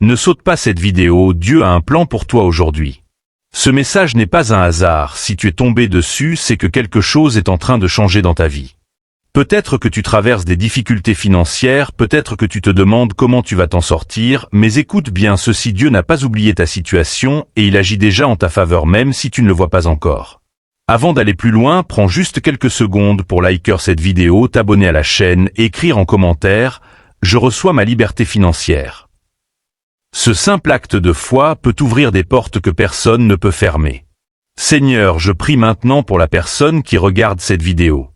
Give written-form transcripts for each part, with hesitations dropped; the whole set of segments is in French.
Ne saute pas cette vidéo, Dieu a un plan pour toi aujourd'hui. Ce message n'est pas un hasard, si tu es tombé dessus, c'est que quelque chose est en train de changer dans ta vie. Peut-être que tu traverses des difficultés financières, peut-être que tu te demandes comment tu vas t'en sortir, mais écoute bien ceci, Dieu n'a pas oublié ta situation et il agit déjà en ta faveur même si tu ne le vois pas encore. Avant d'aller plus loin, prends juste quelques secondes pour liker cette vidéo, t'abonner à la chaîne et écrire en commentaire « Je reçois ma liberté financière ». Ce simple acte de foi peut ouvrir des portes que personne ne peut fermer. Seigneur, je prie maintenant pour la personne qui regarde cette vidéo.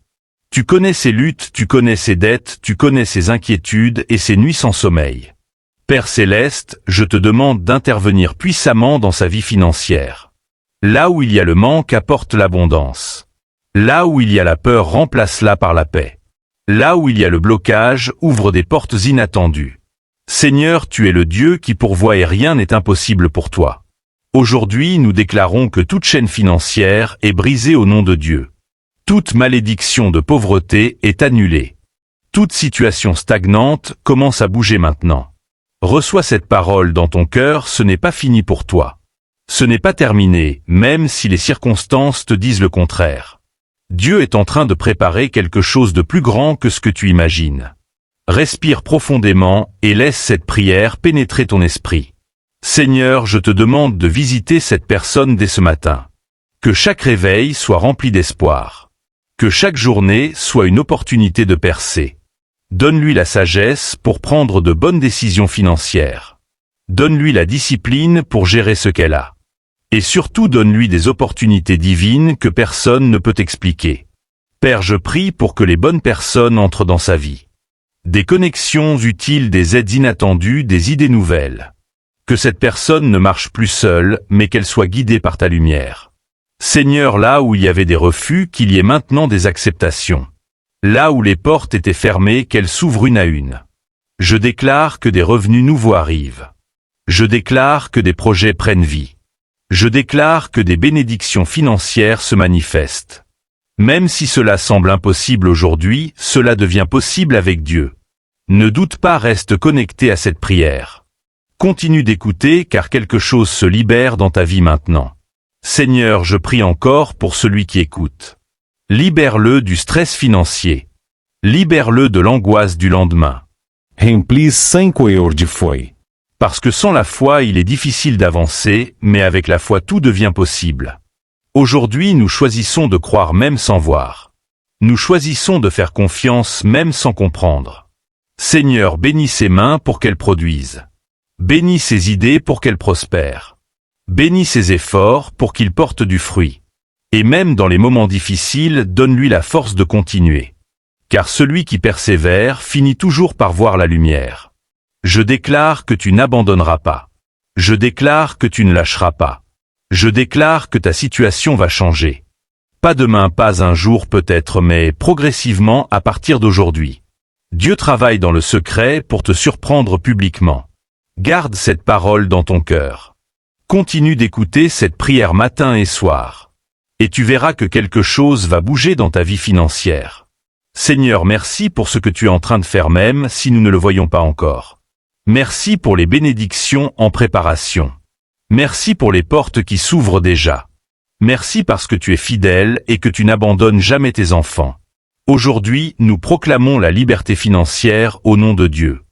Tu connais ses luttes, tu connais ses dettes, tu connais ses inquiétudes et ses nuits sans sommeil. Père Céleste, je te demande d'intervenir puissamment dans sa vie financière. Là où il y a le manque, apporte l'abondance. Là où il y a la peur, remplace-la par la paix. Là où il y a le blocage, ouvre des portes inattendues. Seigneur, tu es le Dieu qui pourvoit et rien n'est impossible pour toi. Aujourd'hui, nous déclarons que toute chaîne financière est brisée au nom de Dieu. Toute malédiction de pauvreté est annulée. Toute situation stagnante commence à bouger maintenant. Reçois cette parole dans ton cœur, ce n'est pas fini pour toi. Ce n'est pas terminé, même si les circonstances te disent le contraire. Dieu est en train de préparer quelque chose de plus grand que ce que tu imagines. Respire profondément et laisse cette prière pénétrer ton esprit. Seigneur, je te demande de visiter cette personne dès ce matin. Que chaque réveil soit rempli d'espoir. Que chaque journée soit une opportunité de percer. Donne-lui la sagesse pour prendre de bonnes décisions financières. Donne-lui la discipline pour gérer ce qu'elle a. Et surtout donne-lui des opportunités divines que personne ne peut expliquer. Père, je prie pour que les bonnes personnes entrent dans sa vie. Des connexions utiles, des aides inattendues, des idées nouvelles. Que cette personne ne marche plus seule, mais qu'elle soit guidée par ta lumière. Seigneur, là où il y avait des refus, qu'il y ait maintenant des acceptations. Là où les portes étaient fermées, qu'elles s'ouvrent une à une. Je déclare que des revenus nouveaux arrivent. Je déclare que des projets prennent vie. Je déclare que des bénédictions financières se manifestent. Même si cela semble impossible aujourd'hui, cela devient possible avec Dieu. Ne doute pas, reste connecté à cette prière. Continue d'écouter car quelque chose se libère dans ta vie maintenant. Seigneur, je prie encore pour celui qui écoute. Libère-le du stress financier. Libère-le de l'angoisse du lendemain. Remplis 5 € de foi. Parce que sans la foi, il est difficile d'avancer, mais avec la foi, tout devient possible. Aujourd'hui, nous choisissons de croire même sans voir. Nous choisissons de faire confiance même sans comprendre. Seigneur, bénis ses mains pour qu'elles produisent. Bénis ses idées pour qu'elles prospèrent. Bénis ses efforts pour qu'il porte du fruit. Et même dans les moments difficiles, donne-lui la force de continuer. Car celui qui persévère finit toujours par voir la lumière. Je déclare que tu n'abandonneras pas. Je déclare que tu ne lâcheras pas. Je déclare que ta situation va changer. Pas demain, pas un jour peut-être, mais progressivement à partir d'aujourd'hui. Dieu travaille dans le secret pour te surprendre publiquement. Garde cette parole dans ton cœur. Continue d'écouter cette prière matin et soir. Et tu verras que quelque chose va bouger dans ta vie financière. Seigneur, merci pour ce que tu es en train de faire même si nous ne le voyons pas encore. Merci pour les bénédictions en préparation. Merci pour les portes qui s'ouvrent déjà. Merci parce que tu es fidèle et que tu n'abandonnes jamais tes enfants. Aujourd'hui, nous proclamons la liberté financière au nom de Dieu.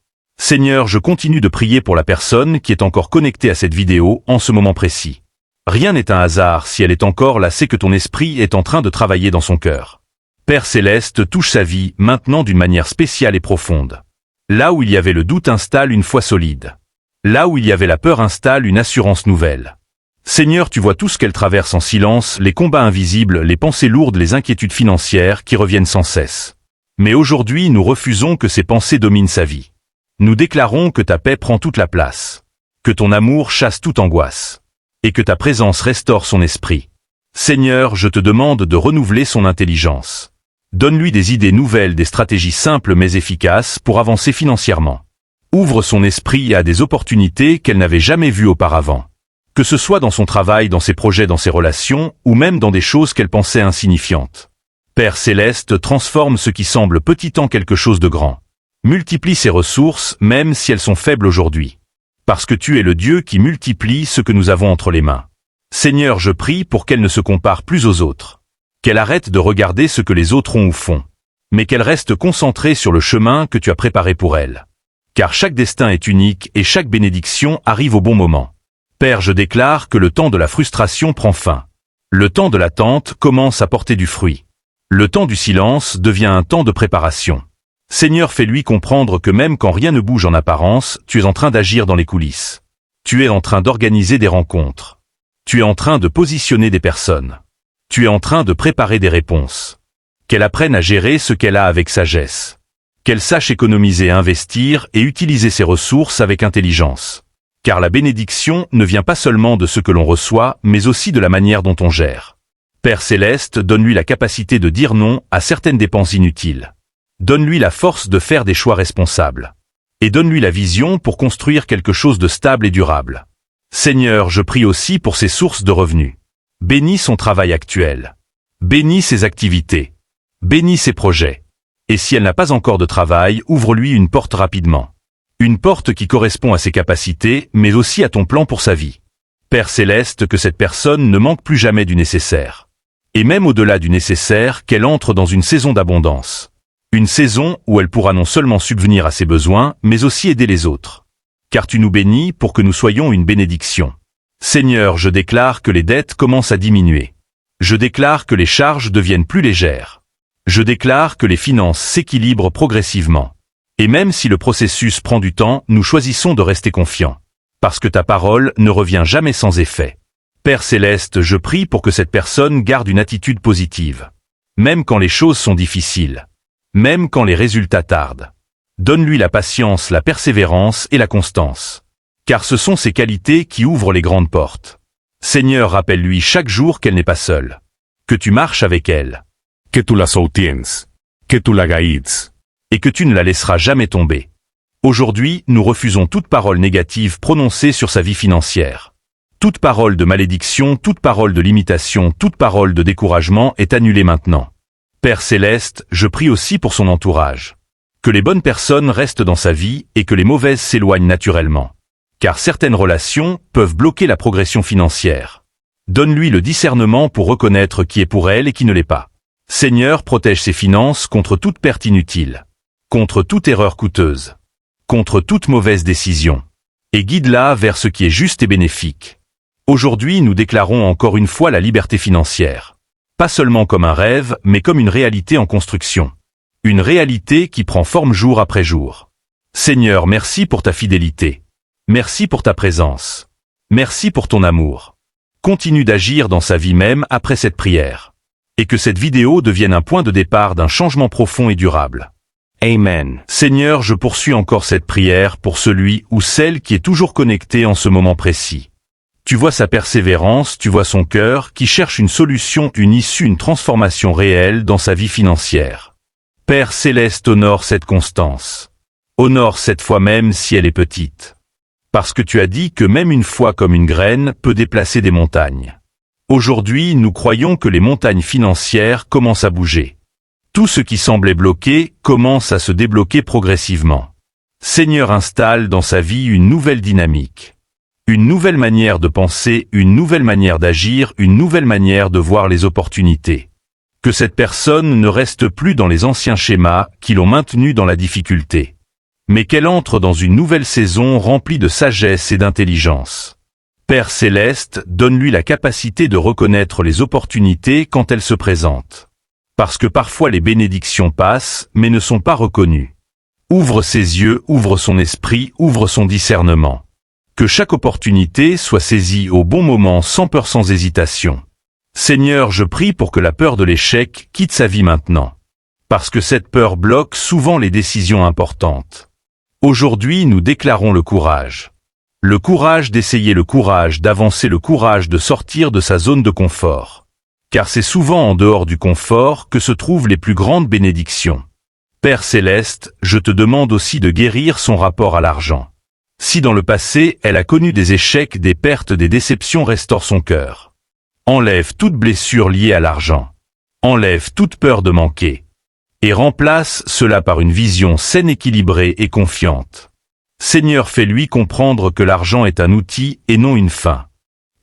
Seigneur, je continue de prier pour la personne qui est encore connectée à cette vidéo en ce moment précis. Rien n'est un hasard, si elle est encore là, c'est que ton esprit est en train de travailler dans son cœur. Père Céleste, touche sa vie maintenant d'une manière spéciale et profonde. Là où il y avait le doute, installe une foi solide. Là où il y avait la peur, installe une assurance nouvelle. Seigneur, tu vois tout ce qu'elle traverse en silence, les combats invisibles, les pensées lourdes, les inquiétudes financières qui reviennent sans cesse. Mais aujourd'hui, nous refusons que ces pensées dominent sa vie. Nous déclarons que ta paix prend toute la place, que ton amour chasse toute angoisse, et que ta présence restaure son esprit. Seigneur, je te demande de renouveler son intelligence. Donne-lui des idées nouvelles, des stratégies simples mais efficaces pour avancer financièrement. Ouvre son esprit à des opportunités qu'elle n'avait jamais vues auparavant. Que ce soit dans son travail, dans ses projets, dans ses relations, ou même dans des choses qu'elle pensait insignifiantes. Père Céleste, transforme ce qui semble petit en quelque chose de grand. Multiplie ses ressources, même si elles sont faibles aujourd'hui. Parce que tu es le Dieu qui multiplie ce que nous avons entre les mains. Seigneur, je prie pour qu'elle ne se compare plus aux autres. Qu'elle arrête de regarder ce que les autres ont ou font. Mais qu'elle reste concentrée sur le chemin que tu as préparé pour elle. Car chaque destin est unique et chaque bénédiction arrive au bon moment. Père, je déclare que le temps de la frustration prend fin. Le temps de l'attente commence à porter du fruit. Le temps du silence devient un temps de préparation. Seigneur, fais-lui comprendre que même quand rien ne bouge en apparence, tu es en train d'agir dans les coulisses. Tu es en train d'organiser des rencontres. Tu es en train de positionner des personnes. Tu es en train de préparer des réponses. Qu'elle apprenne à gérer ce qu'elle a avec sagesse. Qu'elle sache économiser, investir et utiliser ses ressources avec intelligence. Car la bénédiction ne vient pas seulement de ce que l'on reçoit, mais aussi de la manière dont on gère. Père Céleste, donne-lui la capacité de dire non à certaines dépenses inutiles. Donne-lui la force de faire des choix responsables. Et donne-lui la vision pour construire quelque chose de stable et durable. Seigneur, je prie aussi pour ses sources de revenus. Bénis son travail actuel. Bénis ses activités. Bénis ses projets. Et si elle n'a pas encore de travail, ouvre-lui une porte rapidement. Une porte qui correspond à ses capacités, mais aussi à ton plan pour sa vie. Père Céleste, que cette personne ne manque plus jamais du nécessaire. Et même au-delà du nécessaire, qu'elle entre dans une saison d'abondance. Une saison où elle pourra non seulement subvenir à ses besoins, mais aussi aider les autres. Car tu nous bénis pour que nous soyons une bénédiction. Seigneur, je déclare que les dettes commencent à diminuer. Je déclare que les charges deviennent plus légères. Je déclare que les finances s'équilibrent progressivement. Et même si le processus prend du temps, nous choisissons de rester confiants. Parce que ta parole ne revient jamais sans effet. Père Céleste, je prie pour que cette personne garde une attitude positive. Même quand les choses sont difficiles. Même quand les résultats tardent. Donne-lui la patience, la persévérance et la constance. Car ce sont ces qualités qui ouvrent les grandes portes. Seigneur, rappelle-lui chaque jour qu'elle n'est pas seule. Que tu marches avec elle. Que tu la soutiens. Que tu la guides. Et que tu ne la laisseras jamais tomber. Aujourd'hui, nous refusons toute parole négative prononcée sur sa vie financière. Toute parole de malédiction, toute parole de limitation, toute parole de découragement est annulée maintenant. Père Céleste, je prie aussi pour son entourage. Que les bonnes personnes restent dans sa vie et que les mauvaises s'éloignent naturellement. Car certaines relations peuvent bloquer la progression financière. Donne-lui le discernement pour reconnaître qui est pour elle et qui ne l'est pas. Seigneur, protège ses finances contre toute perte inutile. Contre toute erreur coûteuse. Contre toute mauvaise décision. Et guide-la vers ce qui est juste et bénéfique. Aujourd'hui, nous déclarons encore une fois la liberté financière. Pas seulement comme un rêve, mais comme une réalité en construction. Une réalité qui prend forme jour après jour. Seigneur, merci pour ta fidélité. Merci pour ta présence. Merci pour ton amour. Continue d'agir dans sa vie même après cette prière. Et que cette vidéo devienne un point de départ d'un changement profond et durable. Amen. Seigneur, je poursuis encore cette prière pour celui ou celle qui est toujours connecté en ce moment précis. Tu vois sa persévérance, tu vois son cœur qui cherche une solution, une issue, une transformation réelle dans sa vie financière. Père Céleste, honore cette constance. Honore cette foi même si elle est petite. Parce que tu as dit que même une foi comme une graine peut déplacer des montagnes. Aujourd'hui, nous croyons que les montagnes financières commencent à bouger. Tout ce qui semblait bloqué commence à se débloquer progressivement. Seigneur, installe dans sa vie une nouvelle dynamique. Une nouvelle manière de penser, une nouvelle manière d'agir, une nouvelle manière de voir les opportunités. Que cette personne ne reste plus dans les anciens schémas qui l'ont maintenue dans la difficulté. Mais qu'elle entre dans une nouvelle saison remplie de sagesse et d'intelligence. Père Céleste, donne-lui la capacité de reconnaître les opportunités quand elles se présentent. Parce que parfois les bénédictions passent, mais ne sont pas reconnues. Ouvre ses yeux, ouvre son esprit, ouvre son discernement. Que chaque opportunité soit saisie au bon moment sans peur, sans hésitation. Seigneur, je prie pour que la peur de l'échec quitte sa vie maintenant. Parce que cette peur bloque souvent les décisions importantes. Aujourd'hui, nous déclarons le courage. Le courage d'essayer, le courage d'avancer, le courage de sortir de sa zone de confort. Car c'est souvent en dehors du confort que se trouvent les plus grandes bénédictions. Père Céleste, je te demande aussi de guérir son rapport à l'argent. Si dans le passé, elle a connu des échecs, des pertes, des déceptions, restaure son cœur. Enlève toute blessure liée à l'argent. Enlève toute peur de manquer. Et remplace cela par une vision saine, équilibrée et confiante. Seigneur, fais-lui comprendre que l'argent est un outil et non une fin.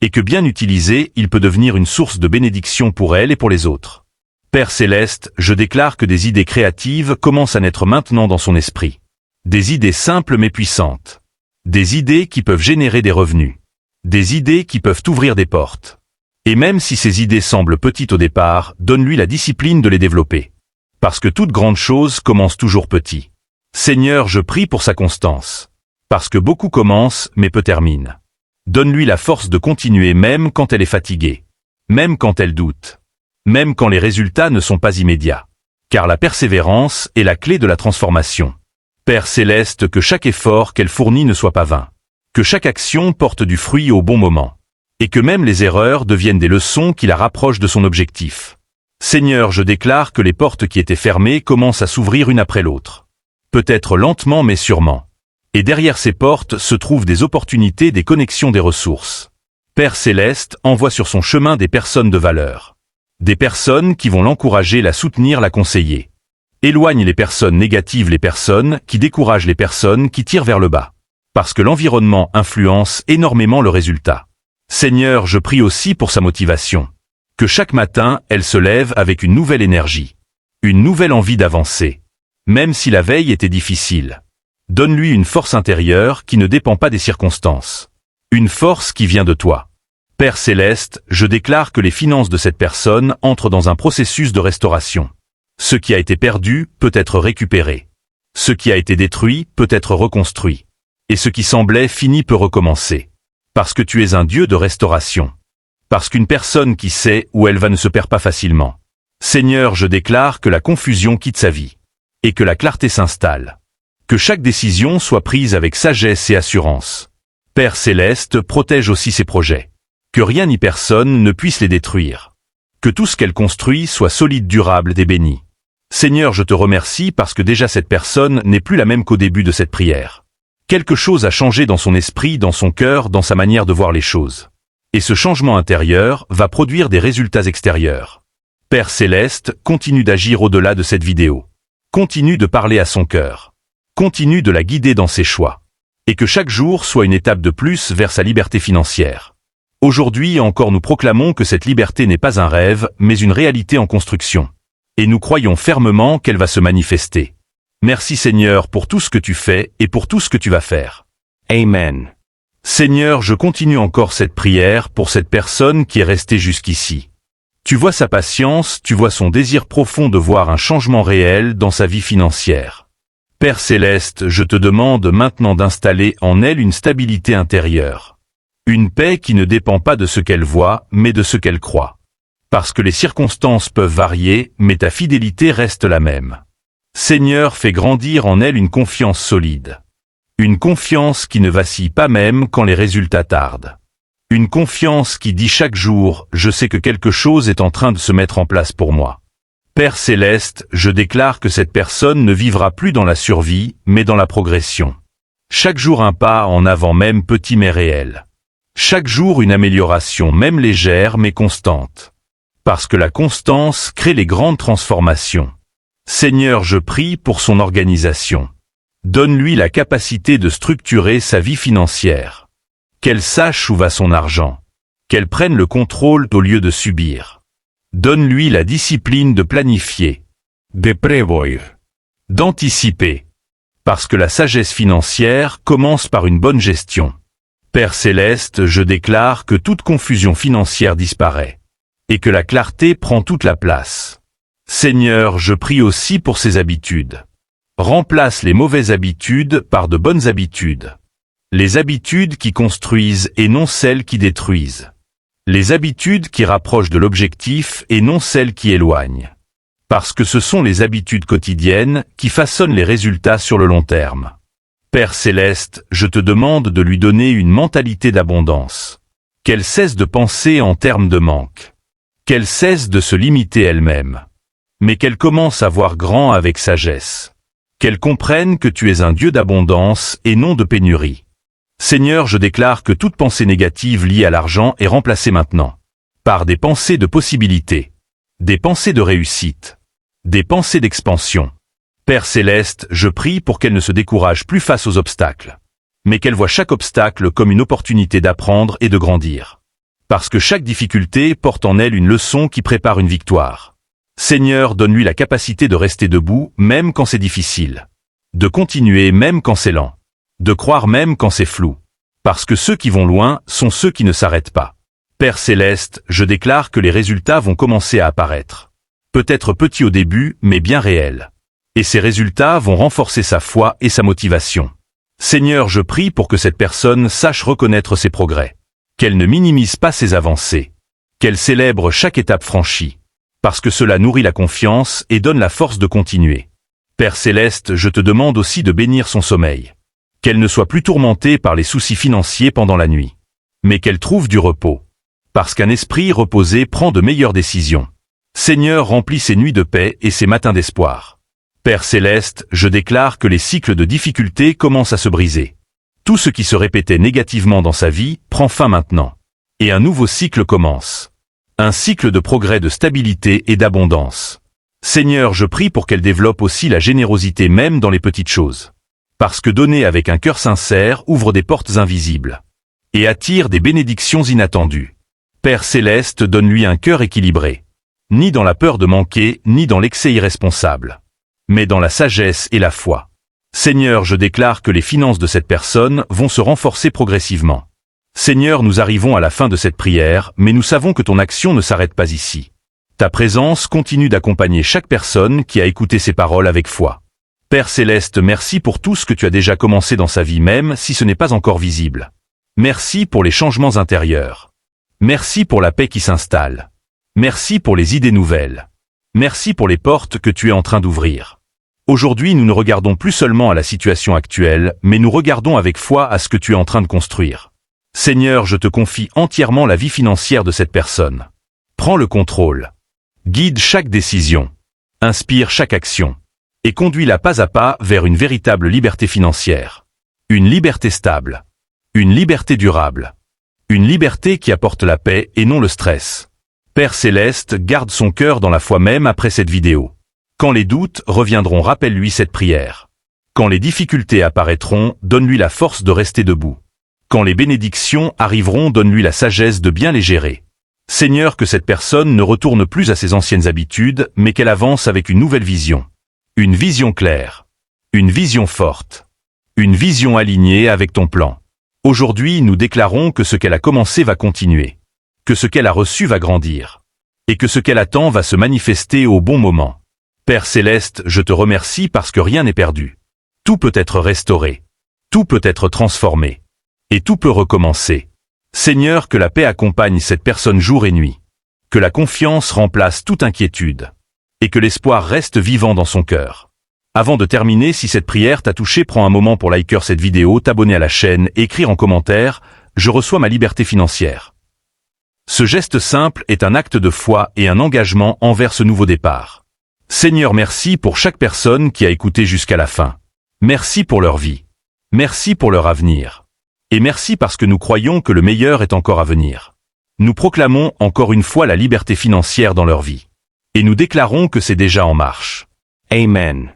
Et que bien utilisé, il peut devenir une source de bénédiction pour elle et pour les autres. Père Céleste, je déclare que des idées créatives commencent à naître maintenant dans son esprit. Des idées simples mais puissantes. Des idées qui peuvent générer des revenus. Des idées qui peuvent ouvrir des portes. Et même si ces idées semblent petites au départ, donne-lui la discipline de les développer. Parce que toute grande chose commence toujours petit. Seigneur, je prie pour sa constance. Parce que beaucoup commencent, mais peu terminent. Donne-lui la force de continuer même quand elle est fatiguée. Même quand elle doute. Même quand les résultats ne sont pas immédiats. Car la persévérance est la clé de la transformation. Père Céleste, que chaque effort qu'elle fournit ne soit pas vain. Que chaque action porte du fruit au bon moment. Et que même les erreurs deviennent des leçons qui la rapprochent de son objectif. Seigneur, je déclare que les portes qui étaient fermées commencent à s'ouvrir une après l'autre. Peut-être lentement mais sûrement. Et derrière ces portes se trouvent des opportunités, des connexions, des ressources. Père Céleste envoie sur son chemin des personnes de valeur. Des personnes qui vont l'encourager, la soutenir, la conseiller. Éloigne les personnes négatives, les personnes qui découragent, les personnes qui tirent vers le bas. Parce que l'environnement influence énormément le résultat. Seigneur, je prie aussi pour sa motivation. Que chaque matin, elle se lève avec une nouvelle énergie. Une nouvelle envie d'avancer. Même si la veille était difficile. Donne-lui une force intérieure qui ne dépend pas des circonstances. Une force qui vient de toi. Père Céleste, je déclare que les finances de cette personne entrent dans un processus de restauration. Ce qui a été perdu peut être récupéré. Ce qui a été détruit peut être reconstruit. Et ce qui semblait fini peut recommencer. Parce que tu es un Dieu de restauration. Parce qu'une personne qui sait où elle va ne se perd pas facilement. Seigneur, je déclare que la confusion quitte sa vie. Et que la clarté s'installe. Que chaque décision soit prise avec sagesse et assurance. Père Céleste, protège aussi ses projets. Que rien ni personne ne puisse les détruire. Que tout ce qu'elle construit soit solide, durable et béni. Seigneur, je te remercie parce que déjà cette personne n'est plus la même qu'au début de cette prière. Quelque chose a changé dans son esprit, dans son cœur, dans sa manière de voir les choses. Et ce changement intérieur va produire des résultats extérieurs. Père Céleste, continue d'agir au-delà de cette vidéo. Continue de parler à son cœur. Continue de la guider dans ses choix. Et que chaque jour soit une étape de plus vers sa liberté financière. Aujourd'hui encore nous proclamons que cette liberté n'est pas un rêve, mais une réalité en construction. Et nous croyons fermement qu'elle va se manifester. Merci Seigneur pour tout ce que tu fais et pour tout ce que tu vas faire. Amen. Seigneur, je continue encore cette prière pour cette personne qui est restée jusqu'ici. Tu vois sa patience, tu vois son désir profond de voir un changement réel dans sa vie financière. Père Céleste, je te demande maintenant d'installer en elle une stabilité intérieure. Une paix qui ne dépend pas de ce qu'elle voit, mais de ce qu'elle croit. Parce que les circonstances peuvent varier, mais ta fidélité reste la même. Seigneur, fais grandir en elle une confiance solide. Une confiance qui ne vacille pas même quand les résultats tardent. Une confiance qui dit chaque jour, je sais que quelque chose est en train de se mettre en place pour moi. Père Céleste, je déclare que cette personne ne vivra plus dans la survie, mais dans la progression. Chaque jour un pas en avant, même petit mais réel. Chaque jour une amélioration, même légère mais constante. Parce que la constance crée les grandes transformations. Seigneur, je prie pour son organisation. Donne-lui la capacité de structurer sa vie financière. Qu'elle sache où va son argent. Qu'elle prenne le contrôle au lieu de subir. Donne-lui la discipline de planifier. De prévoir. D'anticiper. Parce que la sagesse financière commence par une bonne gestion. Père Céleste, je déclare que toute confusion financière disparaît. Et que la clarté prend toute la place. Seigneur, je prie aussi pour ses habitudes. Remplace les mauvaises habitudes par de bonnes habitudes. Les habitudes qui construisent et non celles qui détruisent. Les habitudes qui rapprochent de l'objectif et non celles qui éloignent. Parce que ce sont les habitudes quotidiennes qui façonnent les résultats sur le long terme. Père Céleste, je te demande de lui donner une mentalité d'abondance. Qu'elle cesse de penser en termes de manque. Qu'elle cesse de se limiter elle-même. Mais qu'elle commence à voir grand avec sagesse. Qu'elle comprenne que tu es un Dieu d'abondance et non de pénurie. Seigneur, je déclare que toute pensée négative liée à l'argent est remplacée maintenant. Par des pensées de possibilité. Des pensées de réussite. Des pensées d'expansion. Père Céleste, je prie pour qu'elle ne se décourage plus face aux obstacles. mais qu'elle voit chaque obstacle comme une opportunité d'apprendre et de grandir. Parce que chaque difficulté porte en elle une leçon qui prépare une victoire. Seigneur, donne-lui la capacité de rester debout même quand c'est difficile. De continuer même quand c'est lent. De croire même quand c'est flou. Parce que ceux qui vont loin sont ceux qui ne s'arrêtent pas. Père Céleste, je déclare que les résultats vont commencer à apparaître. Peut-être petits au début, mais bien réels. Et ces résultats vont renforcer sa foi et sa motivation. Seigneur, je prie pour que cette personne sache reconnaître ses progrès. Qu'elle ne minimise pas ses avancées. Qu'elle célèbre chaque étape franchie. Parce que cela nourrit la confiance et donne la force de continuer. Père Céleste, je te demande aussi de bénir son sommeil. Qu'elle ne soit plus tourmentée par les soucis financiers pendant la nuit. Mais qu'elle trouve du repos. Parce qu'un esprit reposé prend de meilleures décisions. Seigneur, remplis ses nuits de paix et ses matins d'espoir. Père Céleste, je déclare que les cycles de difficultés commencent à se briser. Tout ce qui se répétait négativement dans sa vie prend fin maintenant. Et un nouveau cycle commence. Un cycle de progrès, de stabilité et d'abondance. Seigneur, je prie pour qu'elle développe aussi la générosité même dans les petites choses. Parce que donner avec un cœur sincère ouvre des portes invisibles. Et attire des bénédictions inattendues. Père Céleste, donne-lui un cœur équilibré. Ni dans la peur de manquer, ni dans l'excès irresponsable. Mais dans la sagesse et la foi. Seigneur, je déclare que les finances de cette personne vont se renforcer progressivement. Seigneur, nous arrivons à la fin de cette prière, mais nous savons que ton action ne s'arrête pas ici. Ta présence continue d'accompagner chaque personne qui a écouté ces paroles avec foi. Père Céleste, merci pour tout ce que tu as déjà commencé dans sa vie même si ce n'est pas encore visible. Merci pour les changements intérieurs. Merci pour la paix qui s'installe. Merci pour les idées nouvelles. Merci pour les portes que tu es en train d'ouvrir. Aujourd'hui, nous ne regardons plus seulement à la situation actuelle, mais nous regardons avec foi à ce que tu es en train de construire. Seigneur, je te confie entièrement la vie financière de cette personne. Prends le contrôle. Guide chaque décision. Inspire chaque action. Et conduis-la pas à pas vers une véritable liberté financière. Une liberté stable. Une liberté durable. Une liberté qui apporte la paix et non le stress. Père Céleste, garde son cœur dans la foi même après cette vidéo. Quand les doutes reviendront, rappelle-lui cette prière. Quand les difficultés apparaîtront, donne-lui la force de rester debout. Quand les bénédictions arriveront, donne-lui la sagesse de bien les gérer. Seigneur, que cette personne ne retourne plus à ses anciennes habitudes, mais qu'elle avance avec une nouvelle vision. Une vision claire. Une vision forte. Une vision alignée avec ton plan. Aujourd'hui, nous déclarons que ce qu'elle a commencé va continuer. Que ce qu'elle a reçu va grandir. Et que ce qu'elle attend va se manifester au bon moment. Père Céleste, je te remercie parce que rien n'est perdu. Tout peut être restauré. Tout peut être transformé. Et tout peut recommencer. Seigneur, que la paix accompagne cette personne jour et nuit. Que la confiance remplace toute inquiétude. Et que l'espoir reste vivant dans son cœur. Avant de terminer, si cette prière t'a touché, prends un moment pour liker cette vidéo, t'abonner à la chaîne et écrire en commentaire « Je reçois ma liberté financière ». Ce geste simple est un acte de foi et un engagement envers ce nouveau départ. Seigneur, merci pour chaque personne qui a écouté jusqu'à la fin. Merci pour leur vie. Merci pour leur avenir. Et merci parce que nous croyons que le meilleur est encore à venir. Nous proclamons encore une fois la liberté financière dans leur vie. Et nous déclarons que c'est déjà en marche. Amen.